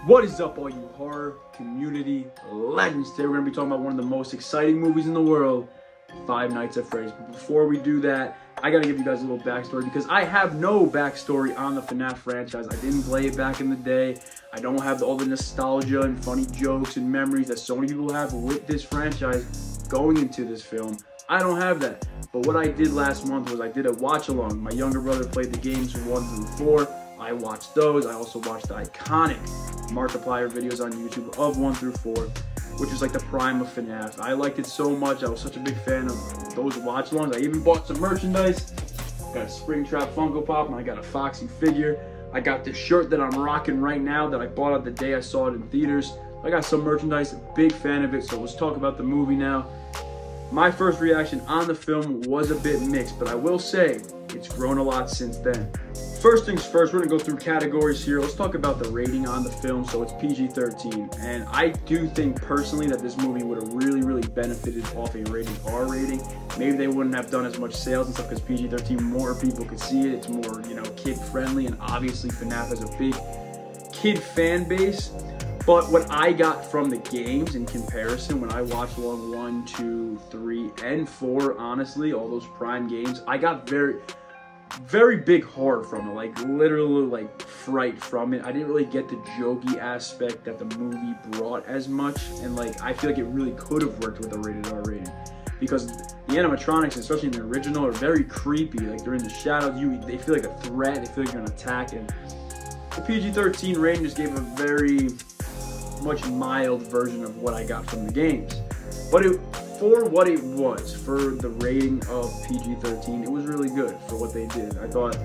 What is up, all you horror community legends? Today we're going to be talking about one of the most exciting movies in the world, Five Nights at Freddy's. But before we do that, I got to give you guys a little backstory because I have no backstory on the FNAF franchise. I didn't play it back in the day. I don't have all the nostalgia and funny jokes and memories that so many people have with this franchise going into this film. I don't have that. But what I did last month was I did a watch along. My younger brother played the games from 1 through 4. I watched those. I also watched the iconic Markiplier videos on YouTube of 1 through 4, which is like the prime of FNAF. I liked it so much. I was such a big fan of those watch-alongs. I even bought some merchandise. Got a Springtrap Funko Pop, and I got a Foxy figure. I got this shirt that I'm rocking right now that I bought out the day I saw it in theaters. I got some merchandise. Big fan of it. So let's talk about the movie now. My first reaction on the film was a bit mixed, but I will say it's grown a lot since then. First things first, we're gonna go through categories here. Let's talk about the rating on the film. So it's PG-13, and I do think personally that this movie would have really benefited off a rated R rating. Maybe they wouldn't have done as much sales and stuff because PG-13, more people could see it. It's more, you know, kid friendly, and obviously FNAF has a big kid fan base. But what I got from the games in comparison, when I watched along 1, 2, 3, and 4, honestly, all those prime games, I got very big horror from it, like literally like fright from it. I didn't really get the jokey aspect that the movie brought as much, and like I feel like it really could have worked with a rated R rating because the animatronics, especially in the original, are very creepy. Like they're in the shadows, they feel like a threat, they feel like you're an attack, and the PG-13 rating just gave a very much mild version of what I got from the games. But for what it was, for the rating of PG-13, it was really good for what they did. I thought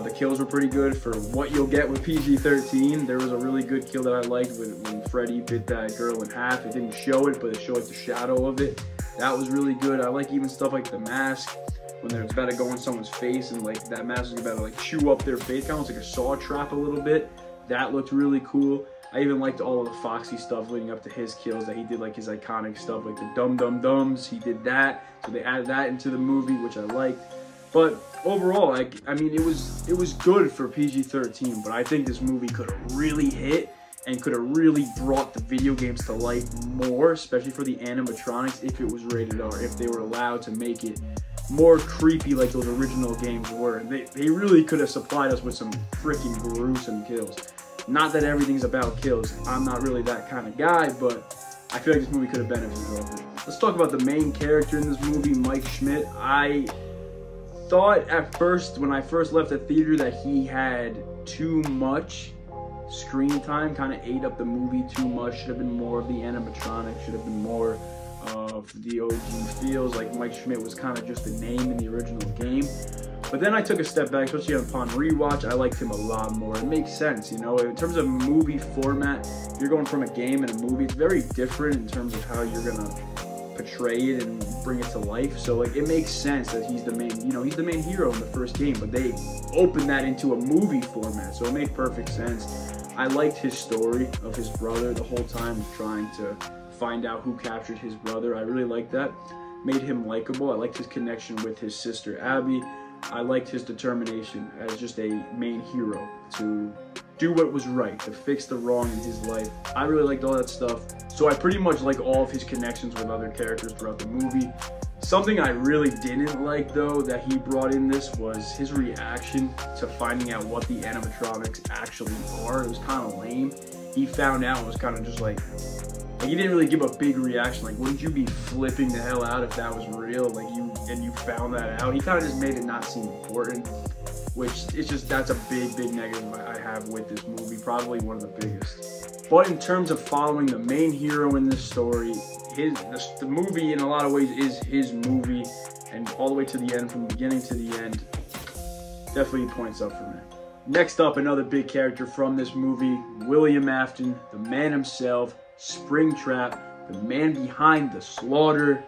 the kills were pretty good for what you'll get with PG-13. There was a really good kill that I liked when Freddy bit that girl in half. It didn't show it, but it showed like the shadow of it. That was really good. I like even stuff like the mask, when it's about to go in someone's face and like that mask is about to like chew up their face, kind of like a saw trap a little bit. That looked really cool. I even liked all of the Foxy stuff leading up to his kills that he did, like his iconic stuff, like the Dum Dum Dums. He did that, so they added that into the movie, which I liked. But overall, like, I mean, it was good for PG-13, but I think this movie could have really hit and could have really brought the video games to life more, especially for the animatronics, if it was rated R, if they were allowed to make it more creepy like those original games were. They really could have supplied us with some freaking gruesome kills. Not that everything's about kills. I'm not really that kind of guy, but I feel like this movie could have benefited off it. Let's talk about the main character in this movie, Mike Schmidt. I thought at first, when I first left the theater, that he had too much screen time, kind of ate up the movie too much. Should have been more of the animatronics, should have been more of the OG feels. Like Mike Schmidt was kind of just a name in the original game. But then I took a step back, especially upon rewatch. I liked him a lot more. It makes sense, you know, in terms of movie format. If you're going from a game and a movie, it's very different in terms of how you're gonna portray it and bring it to life. So like, it makes sense that he's the main, you know, he's the main hero in the first game, but they opened that into a movie format, so it made perfect sense. I liked his story of his brother the whole time, trying to find out who captured his brother. I really liked that. Made him likable. I liked his connection with his sister Abby. I liked his determination as just a main hero to do what was right, to fix the wrong in his life. I really liked all that stuff. So I pretty much like all of his connections with other characters throughout the movie. Something I really didn't like, though, that he brought in this was his reaction to finding out what the animatronics actually are. It was kind of lame. He found out, it was kind of just like he didn't really give a big reaction. Like, wouldn't you be flipping the hell out if that was real? Like, you found that out. He kind of just made it not seem important, which is just, that's a big negative I have with this movie. Probably one of the biggest. But in terms of following the main hero in this story, the movie in a lot of ways is his movie, and all the way to the end, from the beginning to the end, definitely points up for me. Next up, another big character from this movie, William Afton, the man himself, Springtrap, the man behind the slaughter.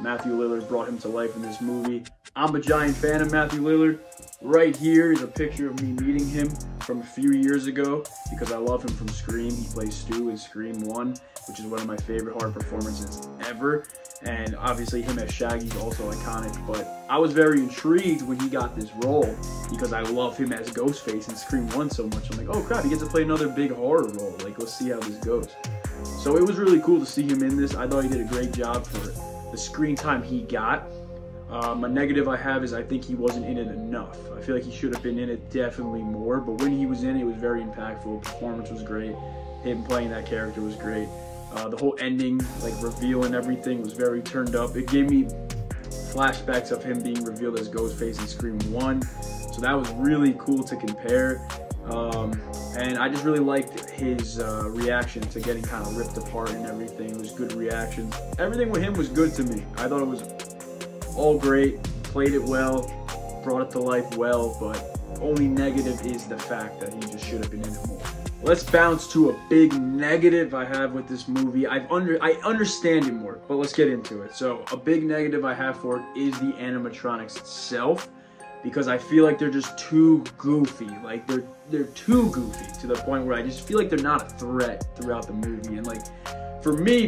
Matthew Lillard brought him to life in this movie. I'm a giant fan of Matthew Lillard. Right here is a picture of me meeting him from a few years ago because I love him from Scream. He plays Stu in Scream 1, which is one of my favorite horror performances ever. And obviously him as Shaggy is also iconic, but I was very intrigued when he got this role because I love him as Ghostface in Scream 1 so much. I'm like, oh crap, he gets to play another big horror role. Like, let's see how this goes. So it was really cool to see him in this. I thought he did a great job for the screen time he got. A negative I have is I think he wasn't in it enough. I feel like he should have been in it definitely more, but when he was in it, it was very impactful. The performance was great. Him playing that character was great. The whole ending, like reveal and everything, was very turned up. It gave me flashbacks of him being revealed as Ghostface in Scream 1, so that was really cool to compare. And I just really liked his reaction to getting kind of ripped apart and everything. It was good reactions. Everything with him was good to me. I thought it was all great, played it well, brought it to life well, but only negative is the fact that he just should have been in it more. Let's bounce to a big negative I have with this movie. I understand it more, but let's get into it. So a big negative I have for it is the animatronics itself, because I feel like they're just too goofy. Like they're too goofy to the point where I just feel like they're not a threat throughout the movie. And like, for me,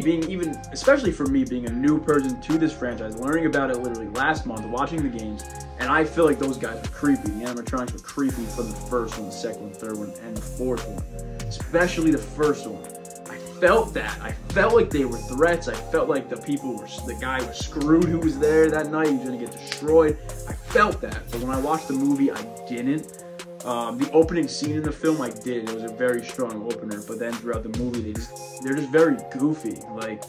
especially for me being a new person to this franchise, learning about it literally last month, watching the games, and I feel like those guys were creepy. The animatronics were creepy from the first one, the second one, third one, and the fourth one. Especially the first one. I felt that. I felt like they were threats. I felt like the guy was screwed who was there that night. He was gonna get destroyed. I felt that. But when I watched the movie, I didn't. The opening scene in the film, I did. It was a very strong opener, but then throughout the movie, they're just very goofy. Like,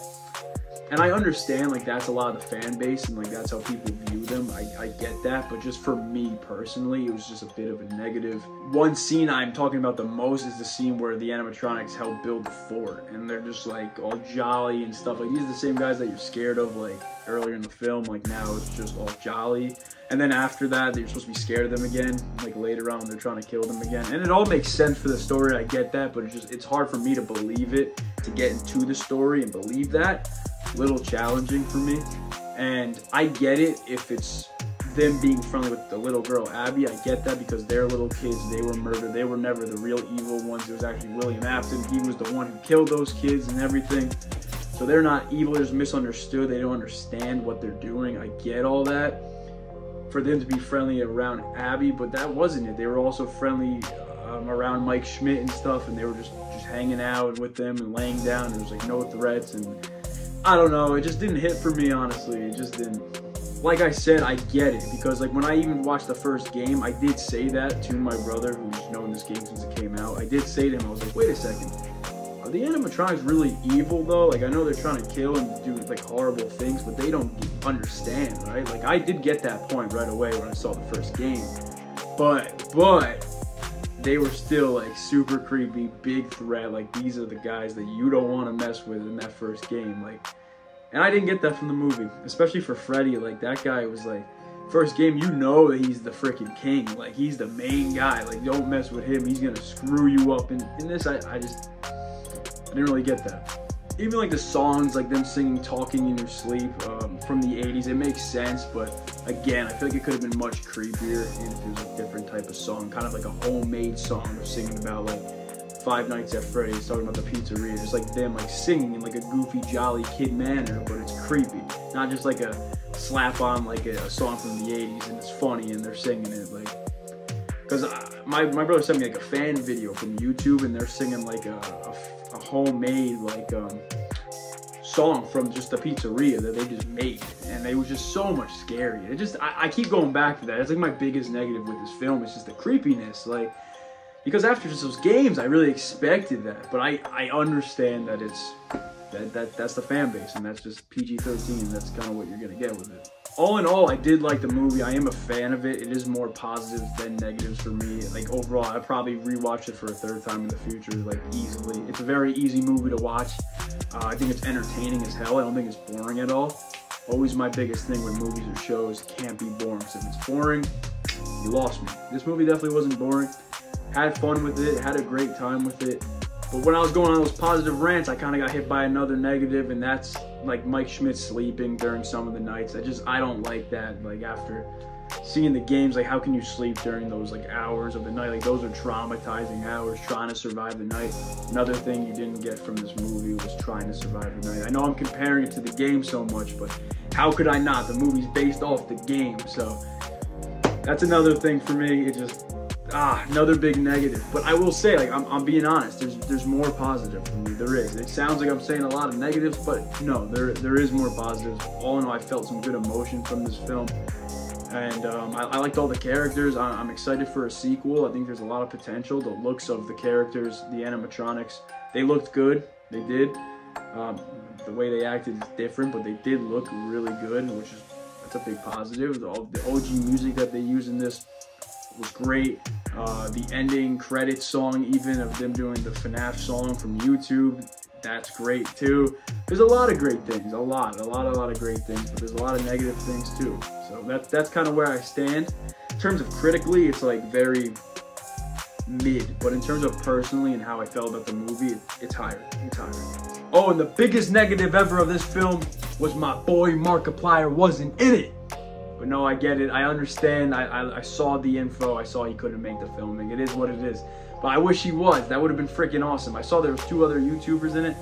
and I understand, like, that's a lot of the fan base, and like that's how people view them. I get that, but just for me personally, it was just a bit of a negative. One scene I'm talking about the most is the scene where the animatronics help build the fort, and they're just like all jolly and stuff. Like, these are the same guys that you're scared of, like earlier in the film. Like, now it's just all jolly. And then after that, you're supposed to be scared of them again, like later on when they're trying to kill them again. And it all makes sense for the story, I get that, but it's hard for me to believe it, to get into the story and believe that. A little challenging for me. And I get it if it's them being friendly with the little girl, Abby. I get that because they're little kids, they were murdered. They were never the real evil ones. It was actually William Afton. He was the one who killed those kids and everything. So they're not evil, they're just misunderstood. They don't understand what they're doing. I get all that. For them to be friendly around Abby, but that wasn't it. They were also friendly around Mike Schmidt and stuff, and they were just hanging out with them and laying down. There was like no threats, and I don't know, it just didn't hit for me, honestly. It just didn't. Like I said, I get it, because like when I even watched the first game, I did say that to my brother, who's known this game since it came out. I did say to him, I was like, wait a second, are the animatronics really evil though? Like, I know they're trying to kill and do like horrible things, but they don't understand, right? Like, I did get that point right away when I saw the first game, but they were still like super creepy, big threat. Like, these are the guys that you don't want to mess with in that first game. Like, and I didn't get that from the movie, especially for Freddy. Like, that guy was like, first game, you know that he's the freaking king. Like, he's the main guy. Like, don't mess with him. He's gonna screw you up. And in this, I didn't really get that. Even like the songs, like them singing Talking in Your Sleep from the 80s, it makes sense, but again, I feel like it could have been much creepier and if it was a different type of song, kind of like a homemade song of singing about like Five Nights at Freddy's, talking about the pizzeria, just like them like singing in like a goofy, jolly kid manner, but it's creepy. Not just like a slap on like a song from the 80s and it's funny and they're singing it. Like, because my brother sent me like a fan video from YouTube and they're singing like a homemade like song from just the pizzeria that they just made, and it was just so much scary. It just I keep going back to that. It's like my biggest negative with this film. It's just the creepiness, like, because after just those games I really expected that, but I understand that it's that's the fan base and that's just PG-13. That's kind of what you're gonna get with it. All in all, I did like the movie. I am a fan of it. It is more positives than negatives for me. Like, overall, I'd probably rewatch it for a third time in the future, like, easily. It's a very easy movie to watch. I think it's entertaining as hell. I don't think it's boring at all. Always my biggest thing with movies or shows, can't be boring. So if it's boring, you lost me. This movie definitely wasn't boring. Had fun with it, had a great time with it. But when I was going on those positive rants, I kind of got hit by another negative, and that's like Mike Schmidt sleeping during some of the nights. I don't like that. Like, after seeing the games, like, how can you sleep during those like hours of the night? Like, those are traumatizing hours, trying to survive the night. Another thing you didn't get from this movie was trying to survive the night. I know I'm comparing it to the game so much, but how could I not? The movie's based off the game, so that's another thing for me. It just another big negative. But I will say, like, I'm being honest, there's more positive for me. There is. It sounds like I'm saying a lot of negatives, but no, there is more positives. All in all, I felt some good emotion from this film, and I liked all the characters. I'm excited for a sequel. I think there's a lot of potential. The looks of the characters, the animatronics, they looked good. They did. The way they acted is different, but they did look really good, that's a big positive. The OG music that they use in this was great. The ending credits song, even of them doing the FNAF song from YouTube, that's great too. There's a lot of great things, a lot of great things, but there's a lot of negative things too. So that's kind of where I stand. In terms of critically, it's like very mid, but in terms of personally and how I felt about the movie, it's higher. Oh, and the biggest negative ever of this film was my boy Markiplier wasn't in it. But no, I get it. I understand. I saw the info. I saw he couldn't make the filming. It is what it is. But I wish he was. That would have been freaking awesome. I saw there was 2 other YouTubers in it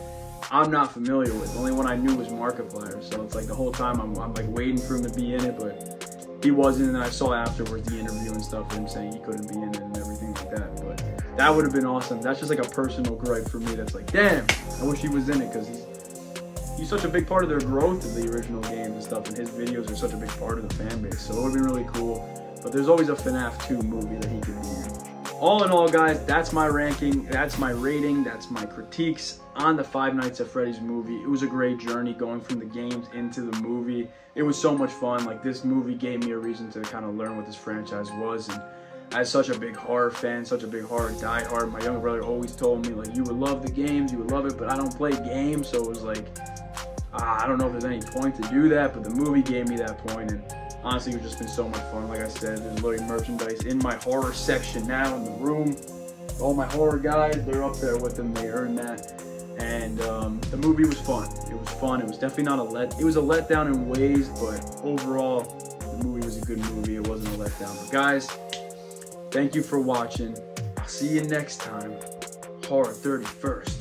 I'm not familiar with. The only one I knew was Markiplier. So it's like the whole time I'm like waiting for him to be in it, but he wasn't. And I saw afterwards the interview and stuff of him saying he couldn't be in it and everything like that. But that would have been awesome. That's just like a personal gripe for me. That's like, damn, I wish he was in it, because he's such a big part of their growth of the original games and stuff, and his videos are such a big part of the fan base. So it would be really cool. But there's always a FNAF 2 movie that he could be in. All in all, guys, that's my ranking, that's my rating, that's my critiques on the Five Nights at Freddy's movie. It was a great journey going from the games into the movie. It was so much fun. Like, this movie gave me a reason to kind of learn what this franchise was. And as such a big horror fan, such a big horror diehard, my younger brother always told me, like, you would love the games, you would love it, but I don't play games. So it was like, I don't know if there's any point to do that, but the movie gave me that point. And honestly, it's just been so much fun. Like I said, there's literally merchandise in my horror section now in the room. All my horror guys, they're up there with them. They earned that. And the movie was fun. It was fun. It was definitely not it was a letdown in ways, but overall, the movie was a good movie. It wasn't a letdown. But guys, thank you for watching. I'll see you next time. Horror 31st.